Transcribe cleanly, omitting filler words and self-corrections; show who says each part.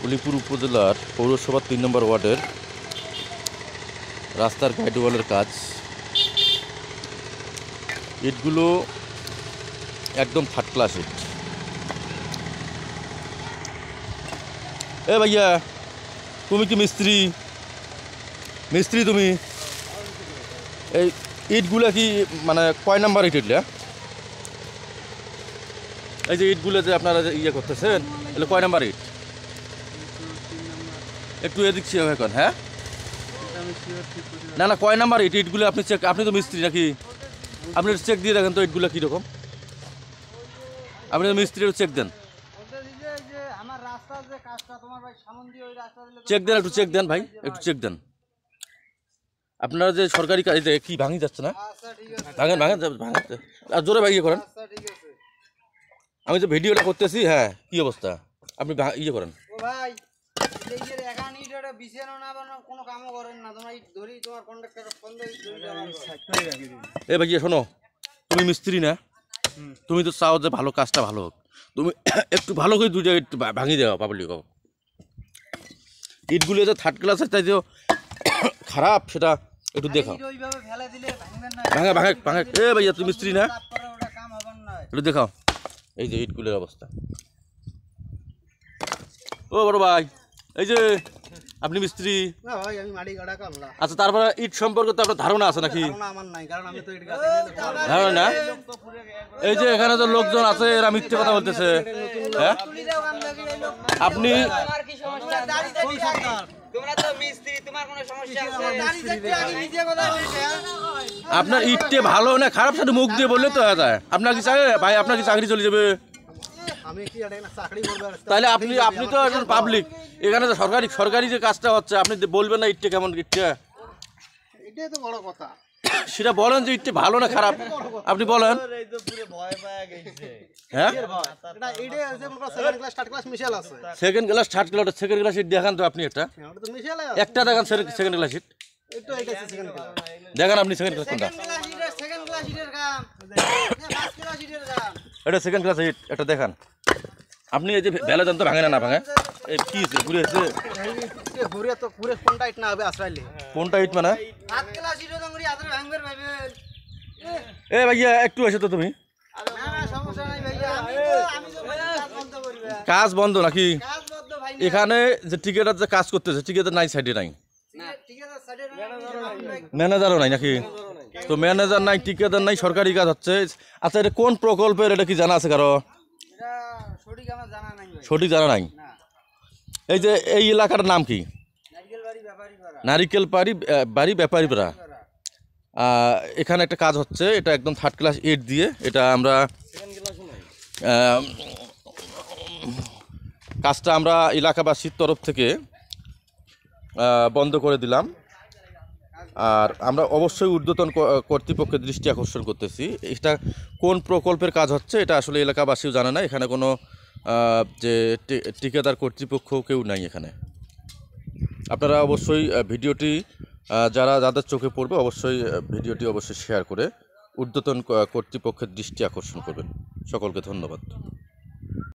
Speaker 1: উলিপুর উপজেলার পৌরসভা ৩ নম্বর ওয়ার্ডের রাস্তার গাইডওয়ালের কাজ। ইটগুলো একদম থার্ড ক্লাস ইট। এ ভাইয়া, তুমি কি মিস্ত্রি? মিস্ত্রি তুমি? এই ইটগুলো কি মানে কয় নাম্বার ইট? এগুলা এই যে ইটগুলো যে আপনারা ইয়ে করতেছেন, এগুলো কয় নাম্বার ইট? একটু এদিক ছিল এখন। হ্যাঁ, না না, কয় নাম্বার ইট? ইটগুলো আপনি চেক, আপনি তো মিস্ত্রি নাকি? আপনি চেক দিয়ে দেখেন তো ইটগুলো কীরকম। আপনি তো মিস্ত্রি, চেক দেন, চেক দেন, একটু চেক দেন ভাই, একটু চেক দেন। আপনারা যে সরকারি কাজ কি ভাঙি যাচ্ছে না? ভাঙেন ভাঙেন ভাঙেন, আর জোরে ভাঙিয়ে করেন। আমি যে ভিডিওটা করতেছি, হ্যাঁ, কি অবস্থা? আপনি ইয়ে করেন। এ ভাই শোনো, তুমি মিস্ত্রি না? তুমি তো চাও যে ভালো কাজটা ভালো হোক, তুমি একটু ভালো করে দুইটা ইট ভাঙিয়ে দেওয়া পাবলিক। ইটগুলো যে থার্ড ক্লাসের তাই যে খারাপ, সেটা একটু দেখাও। ভাঙা ভাঙা ভাঙা। এ ভাইয়া, তুমি মিস্ত্রি না? একটু দেখাও এই যে ইটগুলোর অবস্থা। ও বড় ভাই, এই যে আপনি মিস্ত্রি?
Speaker 2: না ভাই, আমি মাটি গাড়া কামলা।
Speaker 1: আচ্ছা, তারপরে ইট সম্পর্কে তো আপনার ধারণা আছে নাকি?
Speaker 2: আমার নাই, কারণ আমি তো ইট
Speaker 1: ধারণা না? এই যে এখানে তো লোকজন আছে, এরা মিথ্যে কথা বলতেছে। হ্যাঁ, আপনি আপনার ইটে ভালো না খারাপ সেটা মুখ দিয়ে বললে তো হয়ে যায়। আপনার কি চাকরি ভাই? আপনার কি চাকরি চলে যাবে? তাহলে আপনি আপনি তো একজন পাবলিক, এখানে তো সরকারি যে কাজটা হচ্ছে, আপনি বলবেন না ইটটা কেমন? ইটটা
Speaker 2: এটাই তো বড় কথা।
Speaker 1: সেটা বলেন যে ইটটা ভালো না খারাপ, আপনি বলেন। হ্যাঁ, second class third class, second class ইট দেখান তো আপনি। একটা দেখান সেকেন্ড ক্লাস ইট দেখান আপনি। সেকেন্ড ক্লাস কোনটা? এটা সেকেন্ড ক্লাস ইট, এটা দেখান আপনি। এই যে বেলা জানতো ভাঙে না ভাঙে, এই কি ঘুরে আছে কোনটা ইট মানে? এ ভাইয়া, একটু এসে তো তুমি। কাজ বন্ধ নাকি এখানে? যে ঠিকাদার যে কাজ করতেছে, ঠিকাদার নাই, সাইডে নাই, ম্যানেজারও নাই নাকি? তো ম্যানেজার নাই, ঠিকাদার নাই, সরকারি কাজ হচ্ছে। আচ্ছা, এটা কোন প্রকল্পের, এটা কি জানা আছে কারো? সঠিক জানা নাই। এই যে এই এলাকার নাম কি? নারিকেল বাড়ি ব্যাপারীপাড়া। এখানে একটা কাজ হচ্ছে, এটা একদম থার্ড ক্লাস ইট দিয়ে। এটা আমরা কাজটা আমরা এলাকাবাসীর তরফ থেকে বন্ধ করে দিলাম। আর আমরা অবশ্যই ঊর্ধ্বতন কর্তৃপক্ষের দৃষ্টি আকর্ষণ করতেছি। এটা কোন প্রকল্পের কাজ হচ্ছে এটা আসলে এলাকাবাসীও জানে না। এখানে কোনো যে ঠিকাদার কর্তৃপক্ষ কেউ নাই এখানে। আপনারা অবশ্যই ভিডিওটি যাদের চোখে পড়বে, অবশ্যই ভিডিওটি অবশ্যই শেয়ার করে ঊর্ধ্বতন কর্তৃপক্ষের দৃষ্টি আকর্ষণ করবেন। সকলকে ধন্যবাদ।